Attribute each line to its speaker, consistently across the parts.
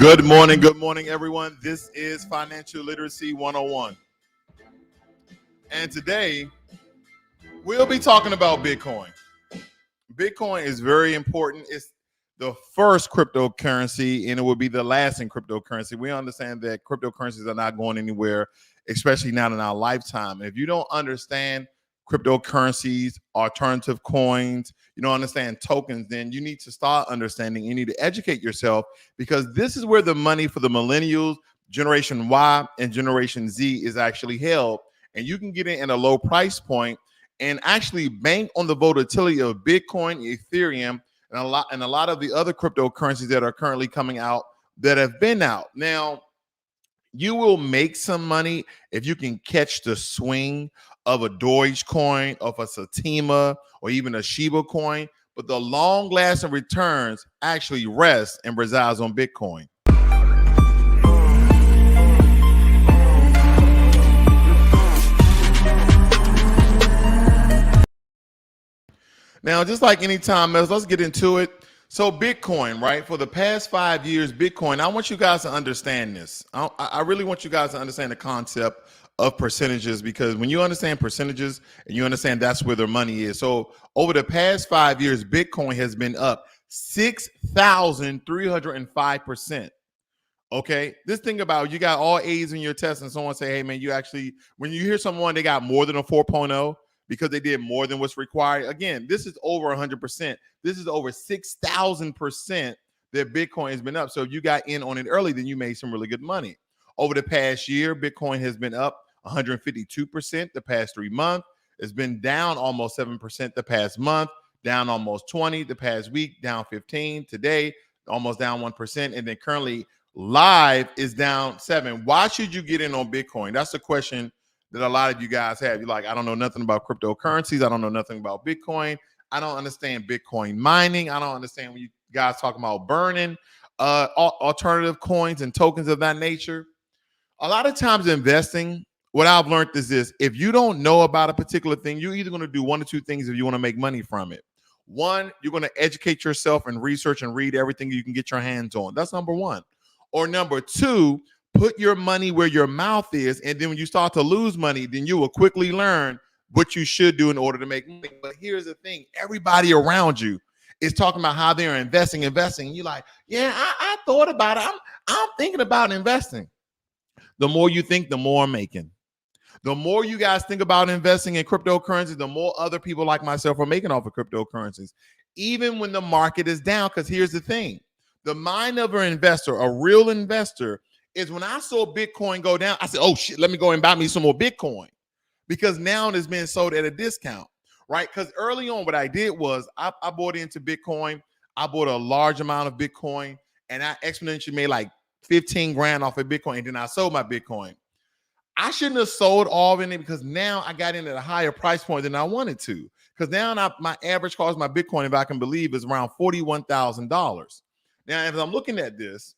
Speaker 1: Good morning, everyone. This is Financial Literacy 101. And today, we'll be talking about Bitcoin. Bitcoin is very important. It's the first cryptocurrency, and it will be the last in cryptocurrency. We understand that cryptocurrencies are not going anywhere, especially not in our lifetime. And if you don't understand cryptocurrencies, alternative coins, you don't understand tokens, then you need to start understanding. You need to educate yourself, because this is where the money for the millennials, Generation Y, and Generation Z is actually held. And you can get it in a low price point and actually bank on the volatility of Bitcoin, Ethereum, and a lot of the other cryptocurrencies that are currently coming out that have been out. Now, you will make some money if you can catch the swing of a Dogecoin, of a Satima, or even a Shiba coin, but the long-lasting returns actually rest and resides on Bitcoin. Now, just like any time else, let's get into it. So Bitcoin, right? For the past 5 years, Bitcoin, I want you guys to understand this. I really want you guys to understand the concept of percentages, because when you understand percentages and you understand that's where their money is. So over the past 5 years, Bitcoin has been up 6,305%. Okay, this thing about you got all A's in your test and someone say, hey man, you actually, when you hear someone, they got more than a 4.0 because they did more than what's required. Again, this is over 100%. This is over 6,000% that Bitcoin has been up. So if you got in on it early, then you made some really good money. Over the past year, Bitcoin has been up 152% the past 3 months. It's been down almost 7% the past month, down almost 20 the past week, down 15 today, almost down 1%. And then currently live is down 7. Why should you get in on Bitcoin? That's the question that a lot of you guys have. You're like, I don't know nothing about cryptocurrencies. I don't know nothing about Bitcoin. I don't understand Bitcoin mining. I don't understand when you guys talking about burning alternative coins and tokens of that nature. A lot of times investing, what I've learned is this: if you don't know about a particular thing, you're either going to do one or two things if you want to make money from it. One, you're going to educate yourself and research and read everything you can get your hands on. That's number one. Or number two, put your money where your mouth is, and then when you start to lose money, then you will quickly learn what you should do in order to make money. But here's the thing: everybody around you is talking about how they're investing. You're like, yeah, I thought about it. I'm thinking about investing. The more you think, the more I'm making. The more you guys think about investing in cryptocurrencies, the more other people like myself are making off of cryptocurrencies, even when the market is down. Because here's the thing: the mind of an investor, a real investor, is when I saw Bitcoin go down, I said, oh shit, let me go and buy me some more Bitcoin, because now it's being sold at a discount, right? Because early on, what I did was I bought into Bitcoin. I bought a large amount of Bitcoin, and I exponentially made like 15 grand off of Bitcoin, and then I sold my Bitcoin. I shouldn't have sold all of it, because now I got in at a higher price point than I wanted to. Because now my average cost, my Bitcoin, if I can believe, is around $41,000. Now, as I'm looking at this,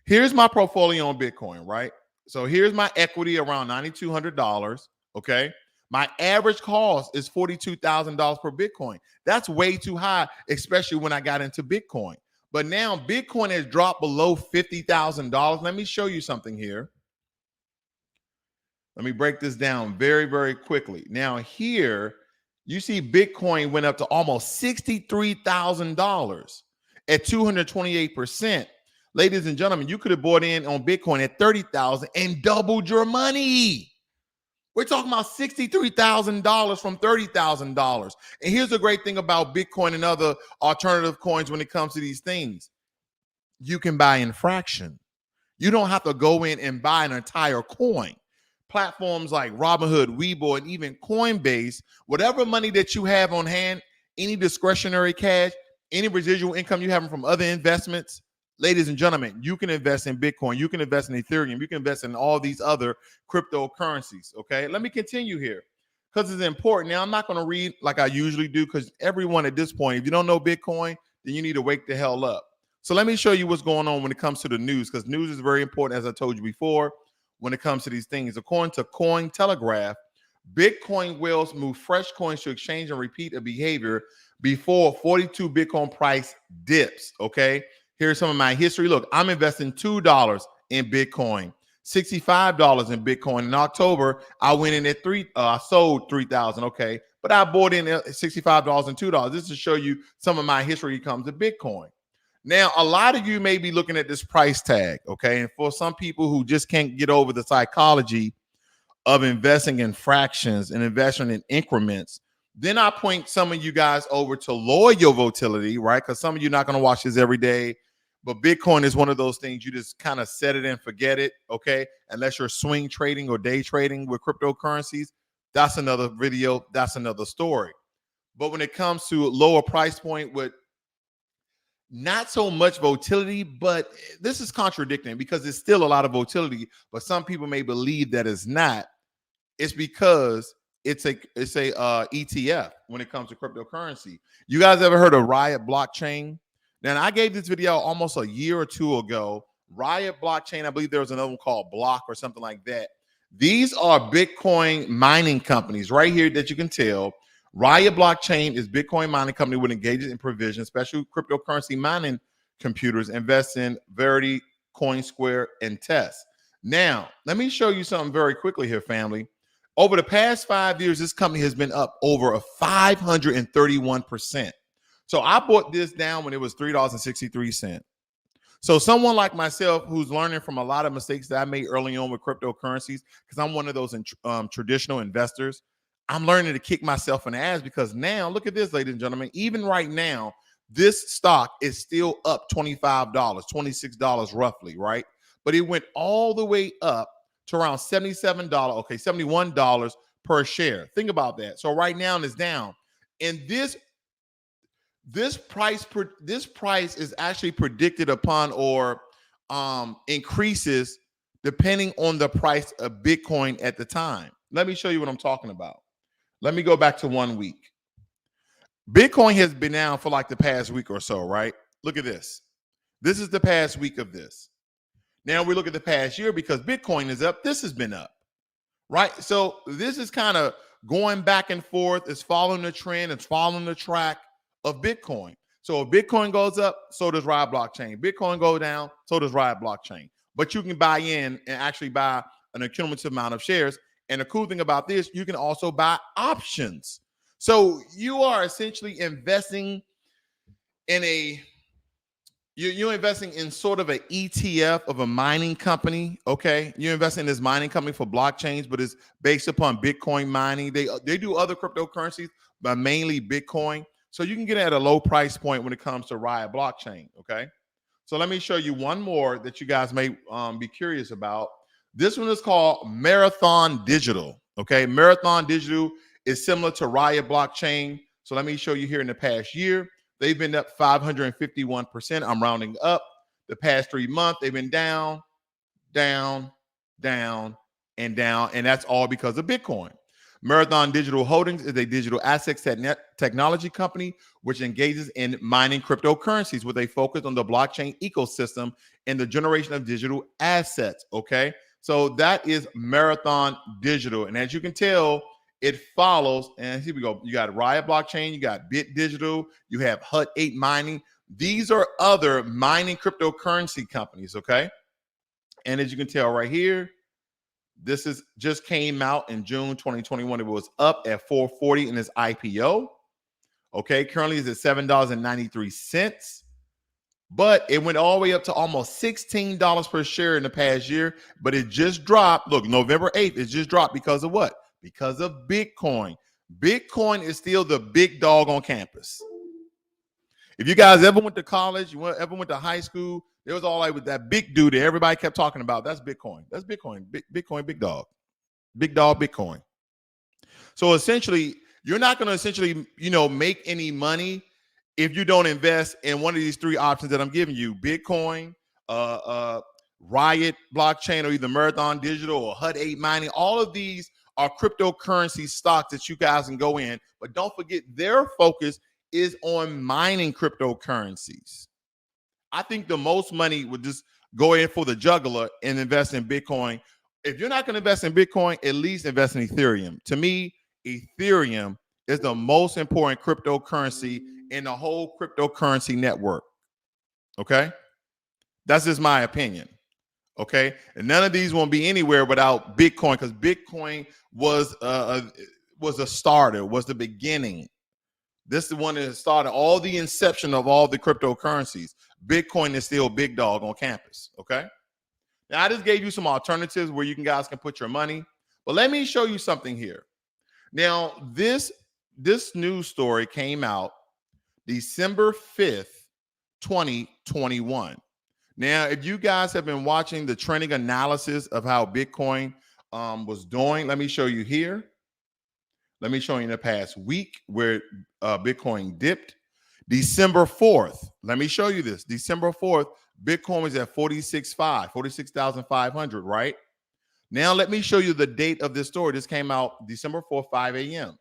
Speaker 1: here's my portfolio on Bitcoin, right? So here's my equity around $9,200, okay? My average cost is $42,000 per Bitcoin. That's way too high, especially when I got into Bitcoin. But now Bitcoin has dropped below $50,000. Let me show you something here. Let me break this down very, very quickly. Now here, you see Bitcoin went up to almost $63,000 at 228%. Ladies and gentlemen, you could have bought in on Bitcoin at $30,000 and doubled your money. We're talking about $63,000 from $30,000. And here's the great thing about Bitcoin and other alternative coins when it comes to these things: you can buy in fraction. You don't have to go in and buy an entire coin. Platforms like Robinhood, WeBull, and even Coinbase, whatever money that you have on hand, any discretionary cash, any residual income you have from other investments, ladies and gentlemen, you can invest in Bitcoin, you can invest in Ethereum, you can invest in all these other cryptocurrencies, okay? Let me continue here, because it's important. Now, I'm not going to read like I usually do, because everyone at this point, if you don't know Bitcoin, then you need to wake the hell up. So let me show you what's going on when it comes to the news, because news is very important, as I told you before, when it comes to these things. According to Cointelegraph, Bitcoin whales move fresh coins to exchange and repeat a behavior before 42 Bitcoin price dips, okay? Here's some of my history. Look, I'm investing $2 in Bitcoin, $65 in Bitcoin. In October, I went in at I sold 3,000. Okay. But I bought in at $65 and $2. This is to show you some of my history when it comes to Bitcoin. Now, a lot of you may be looking at this price tag. Okay. And for some people who just can't get over the psychology of investing in fractions and investing in increments, then I point some of you guys over to lower your volatility, right? Because some of you are not going to watch this every day. But Bitcoin is one of those things you just kind of set it and forget it, okay? Unless you're swing trading or day trading with cryptocurrencies, that's another video, that's another story. But when it comes to lower price point with not so much volatility, but this is contradicting because it's still a lot of volatility, but some people may believe that it's not. It's because it's a ETF when it comes to cryptocurrency. You guys ever heard of Riot blockchain? Now, I gave this video almost a year or two ago. Riot blockchain, I believe there was another one called Block or something like that. These are Bitcoin mining companies right here that you can tell. Riot blockchain is Bitcoin mining company which engages in provision special cryptocurrency mining computers, invests in Verity, CoinSquare, and Test. Now, let me show you something very quickly here, family. Over the past 5 years, this company has been up over a 531%. So I bought this down when it was $3.63. So someone like myself who's learning from a lot of mistakes that I made early on with cryptocurrencies, because I'm one of those traditional investors, I'm learning to kick myself in the ass because now, look at this, ladies and gentlemen, even right now, this stock is still up $25, $26 roughly, right? But it went all the way up to around $77, okay, $71 per share. Think about that. So right now it's down. And this price is actually predicted upon or increases depending on the price of Bitcoin at the time. Let me show you what I'm talking about. Let me go back to 1 week. Bitcoin has been down for like the past week or so, right? Look at this. This is the past week of this. Now we look at the past year because Bitcoin is up. This has been up, right? So this is kind of going back and forth. It's following the trend. It's following the track of Bitcoin. So if Bitcoin goes up, so does Riot blockchain. Bitcoin go down, so does Riot blockchain. But you can buy in and actually buy an accumulative amount of shares. And the cool thing about this, you can also buy options. So you are essentially investing in you're investing in sort of an ETF of a mining company, okay? You're investing in this mining company for blockchains, but it's based upon Bitcoin mining. They do other cryptocurrencies, but mainly Bitcoin. So you can get at a low price point when it comes to Riot blockchain, okay? So let me show you one more that you guys may be curious about. This one is called Marathon Digital, okay? Marathon Digital is similar to Riot blockchain. So let me show you here in the past year. They've been up 551%. I'm rounding up. The past 3 months, they've been down, down, down, and down. And that's all because of Bitcoin. Marathon Digital Holdings is a digital assets technology company which engages in mining cryptocurrencies with a focus on the blockchain ecosystem and the generation of digital assets. Okay, so that is Marathon Digital. And as you can tell, it follows. And here we go. You got Riot blockchain, you got Bit Digital, you have Hut 8 mining. These are other mining cryptocurrency companies. Okay, and as you can tell right here, this is just came out in June 2021. It was up at $4.40 in its IPO. Okay, currently is at $7.93, but it went all the way up to almost $16 per share in the past year. But it just dropped. Look, November 8th, it just dropped because of what? Because of Bitcoin. Bitcoin is still the big dog on campus. If you guys ever went to college, you ever went to high school, there was all like with that big dude that everybody kept talking about. That's Bitcoin. That's Bitcoin. Bitcoin, big dog. Big dog, Bitcoin. So essentially, you're not going to essentially, make any money if you don't invest in one of these three options that I'm giving you: Bitcoin, Riot blockchain, or either Marathon Digital or Hut 8 mining. All of these are cryptocurrency stocks that you guys can go in, but don't forget their focus is on mining cryptocurrencies. I think the most money would just go in for the juggler and invest in Bitcoin. If you're not going to invest in Bitcoin, at least invest in Ethereum. To me, Ethereum is the most important cryptocurrency in the whole cryptocurrency network. Okay. That's just my opinion. Okay, and none of these won't be anywhere without Bitcoin, because Bitcoin was a starter, was the beginning. This is the one that started all the inception of all the cryptocurrencies. Bitcoin is still big dog on campus. Okay, now I just gave you some alternatives where you guys can put your money, but let me show you something here. Now this news story came out December 5th, 2021. Now, if you guys have been watching the trending analysis of how Bitcoin was doing, let me show you here. Let me show you in the past week where Bitcoin dipped. December 4th, let me show you this. December 4th, Bitcoin was at 46,500, right? Now, let me show you the date of this story. This came out December 4th, 5 a.m.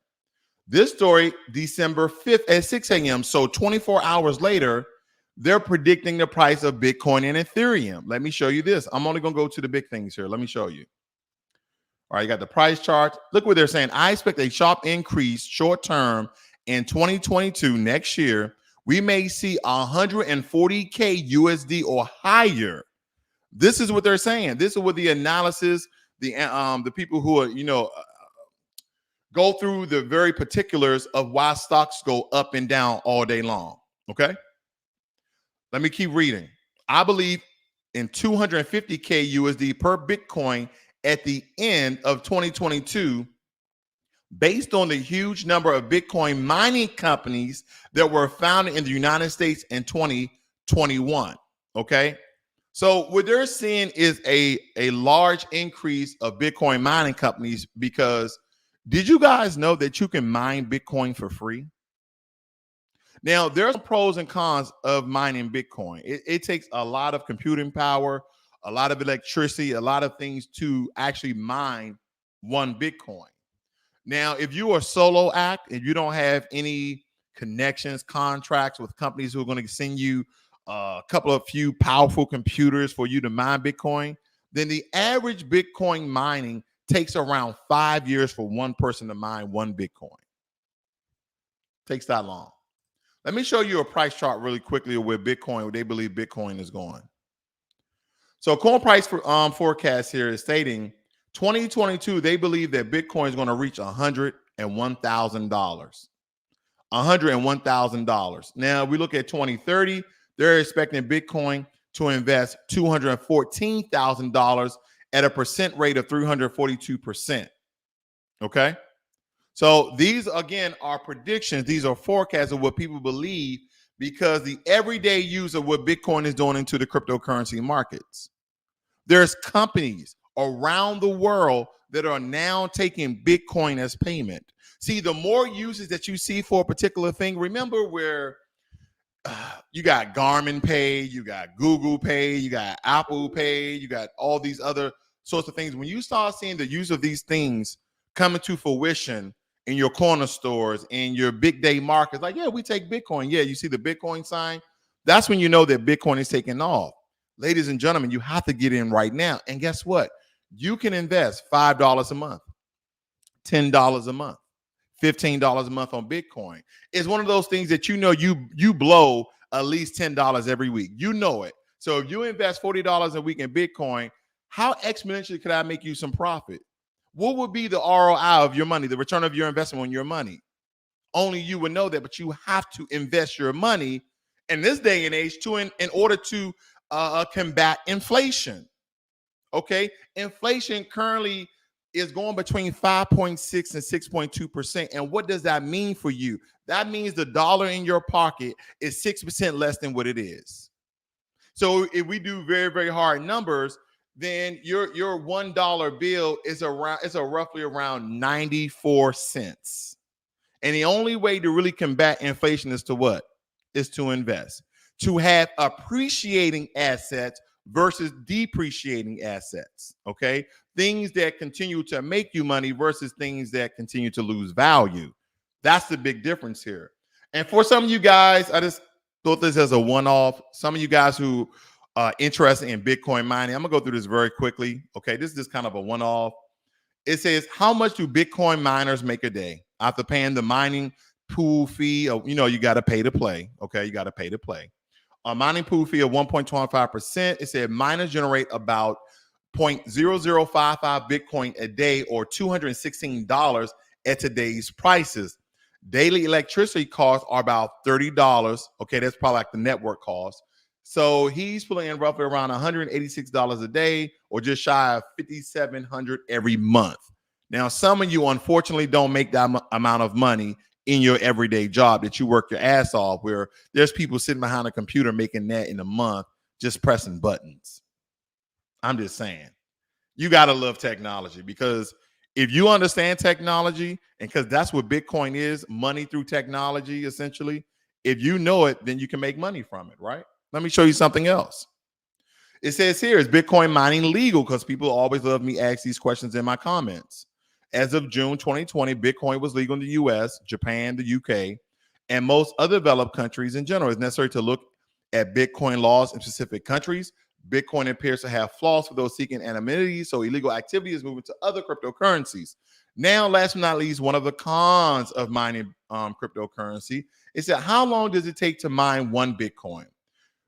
Speaker 1: This story, December 5th at 6 a.m. So 24 hours later, they're predicting the price of Bitcoin and Ethereum. Let me show you this. I'm only going to go to the big things here. Let me show you. All right, you got the price chart. Look what they're saying. I expect a sharp increase short term in 2022 next year. We may see 140K USD or higher. This is what they're saying. This is what the analysis, the people who are, go through the very particulars of why stocks go up and down all day long. Okay. Let me keep reading. I believe in 250K USD per Bitcoin at the end of 2022, based on the huge number of Bitcoin mining companies that were founded in the United States in 2021. Okay. So what they're seeing is a large increase of Bitcoin mining companies, because did you guys know that you can mine Bitcoin for free? Now, there's pros and cons of mining Bitcoin. It takes a lot of computing power, a lot of electricity, a lot of things to actually mine one Bitcoin. Now, if you are a solo act, if you don't have any connections, contracts with companies who are going to send you a couple of few powerful computers for you to mine Bitcoin, then the average Bitcoin mining takes around 5 years for one person to mine one Bitcoin. Takes that long. Let me show you a price chart really quickly of where they believe Bitcoin is going. So coin price forecast here is stating 2022, they believe that Bitcoin is going to reach $101,000. $101,000. Now we look at 2030, they're expecting Bitcoin to invest $214,000 at a percent rate of 342%. Okay. So these, again, are predictions. These are forecasts of what people believe, because the everyday use of what Bitcoin is doing into the cryptocurrency markets. There's companies around the world that are now taking Bitcoin as payment. See, the more uses that you see for a particular thing, remember where you got Garmin Pay, you got Google Pay, you got Apple Pay, you got all these other sorts of things. When you start seeing the use of these things coming to fruition in your corner stores, in your big day markets, like, yeah, we take Bitcoin. Yeah, you see the Bitcoin sign. That's when you know that Bitcoin is taking off. Ladies and gentlemen, you have to get in right now. And guess what? You can invest $5 a month, $10 a month, $15 a month on Bitcoin. It's one of those things that you blow at least $10 every week. You know it. So if you invest $40 a week in Bitcoin, how exponentially could I make you some profit? What would be the ROI of your money, the return of your investment on your money? Only you would know that, but you have to invest your money in this day and age in order to combat inflation. Okay, inflation currently is going between 5.6 and 6.2%. And what does that mean for you? That means the dollar in your pocket is 6% less than what it is. So if we do very, very hard numbers, then your $1 bill is roughly around 94 cents. And the only way to really combat inflation is to what? Is to invest, to have appreciating assets versus depreciating assets. Okay, things that continue to make you money versus things that continue to lose value. That's the big difference here. And for some of you guys, I just thought this as a one-off. Some of you guys who interested in Bitcoin mining, I'm gonna go through this very quickly. Okay, this is just kind of a one-off. It says, how much do Bitcoin miners make a day after paying the mining pool fee? You got to pay to play. Okay, you got to pay to play. A mining pool fee of 1.25%. It said miners generate about 0.0055 Bitcoin a day, or $216 at today's prices. Daily electricity costs are about $30. Okay, that's probably like the network cost. So he's pulling in roughly around $186 a day, or just shy of $5,700 every month. Now, some of you unfortunately don't make that amount of money in your everyday job that you work your ass off, where there's people sitting behind a computer making that in a month just pressing buttons. I'm just saying, you got to love technology, because if you understand technology, and because that's what Bitcoin is, money through technology, essentially, if you know it, then you can make money from it, right? Let me show you something else. It says here, is Bitcoin mining legal? Because people always love me ask these questions in my comments. As of June 2020, Bitcoin was legal in the US, Japan, the UK, and most other developed countries in general. It's necessary to look at Bitcoin laws in specific countries. Bitcoin appears to have flaws for those seeking anonymity, so illegal activity is moving to other cryptocurrencies. Now, last but not least, one of the cons of mining cryptocurrency is that how long does it take to mine one Bitcoin?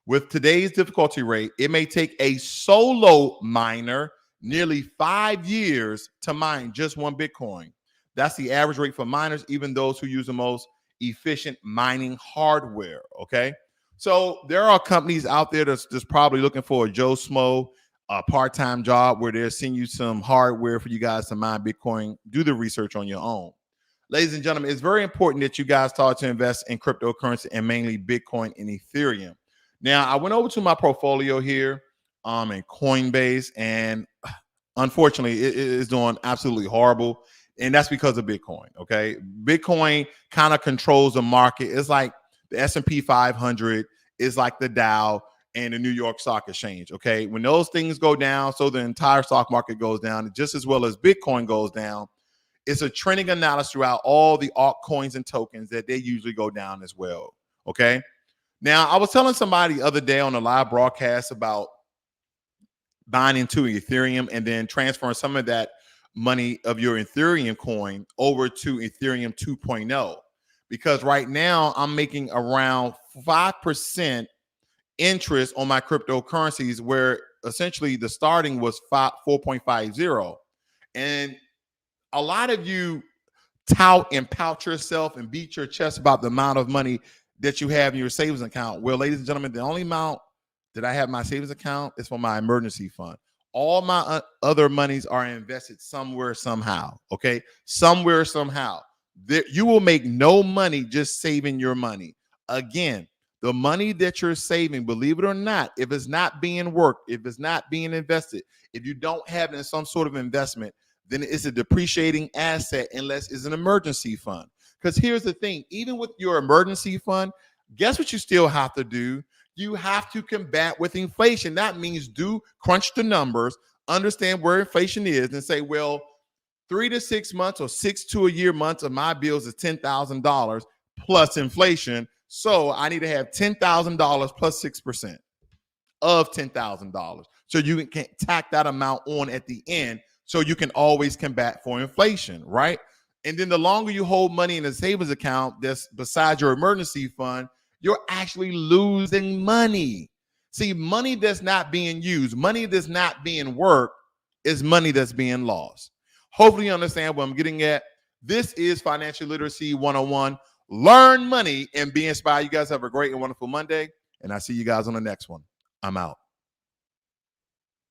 Speaker 1: With today's difficulty rate, it may take a solo miner nearly 5 years to mine just one Bitcoin. That's the average rate for miners, even those who use the most efficient mining hardware, okay? So there are companies out there that's probably looking for a Joe Smo, a part-time job where they're sending you some hardware for you guys to mine Bitcoin. Do the research on your own. Ladies and gentlemen, it's very important that you guys start to invest in cryptocurrency, and mainly Bitcoin and Ethereum. Now, I went over to my portfolio here in Coinbase, and unfortunately, it is doing absolutely horrible. And that's because of Bitcoin, okay? Bitcoin kind of controls the market. It's like the S&P 500 is like the Dow and the New York Stock Exchange, okay? When those things go down, so the entire stock market goes down, just as well as Bitcoin goes down. It's a trending analysis throughout all the altcoins and tokens that they usually go down as well, okay? Now, I was telling somebody the other day on a live broadcast about buying into Ethereum and then transferring some of that money of your Ethereum coin over to Ethereum 2.0, because right now I'm making around 5% interest on my cryptocurrencies, where essentially the starting was 4.50. And a lot of you tout and pout yourself and beat your chest about the amount of money that you have in your savings account. Well, ladies and gentlemen, the only amount that I have in my savings account is for my emergency fund. All my other monies are invested somewhere, somehow, okay? Somewhere, somehow. You will make no money just saving your money. Again, the money that you're saving, believe it or not, if it's not being worked, if it's not being invested, if you don't have it in some sort of investment, then it's a depreciating asset unless it's an emergency fund. Because here's the thing, even with your emergency fund, guess what you still have to do? You have to combat with inflation. That means crunch the numbers, understand where inflation is, and say, well, 3 to 6 months or 6 to a year months of my bills is $10,000 plus inflation. So I need to have $10,000 plus 6% of $10,000. So you can tack that amount on at the end, so you can always combat for inflation, right? And then the longer you hold money in a savings account that's besides your emergency fund, you're actually losing money. See, money that's not being used, money that's not being worked, is money that's being lost. Hopefully you understand what I'm getting at. This is Financial Literacy 101. Learn money and be inspired. You guys have a great and wonderful Monday, and I'll see you guys on the next one. I'm out.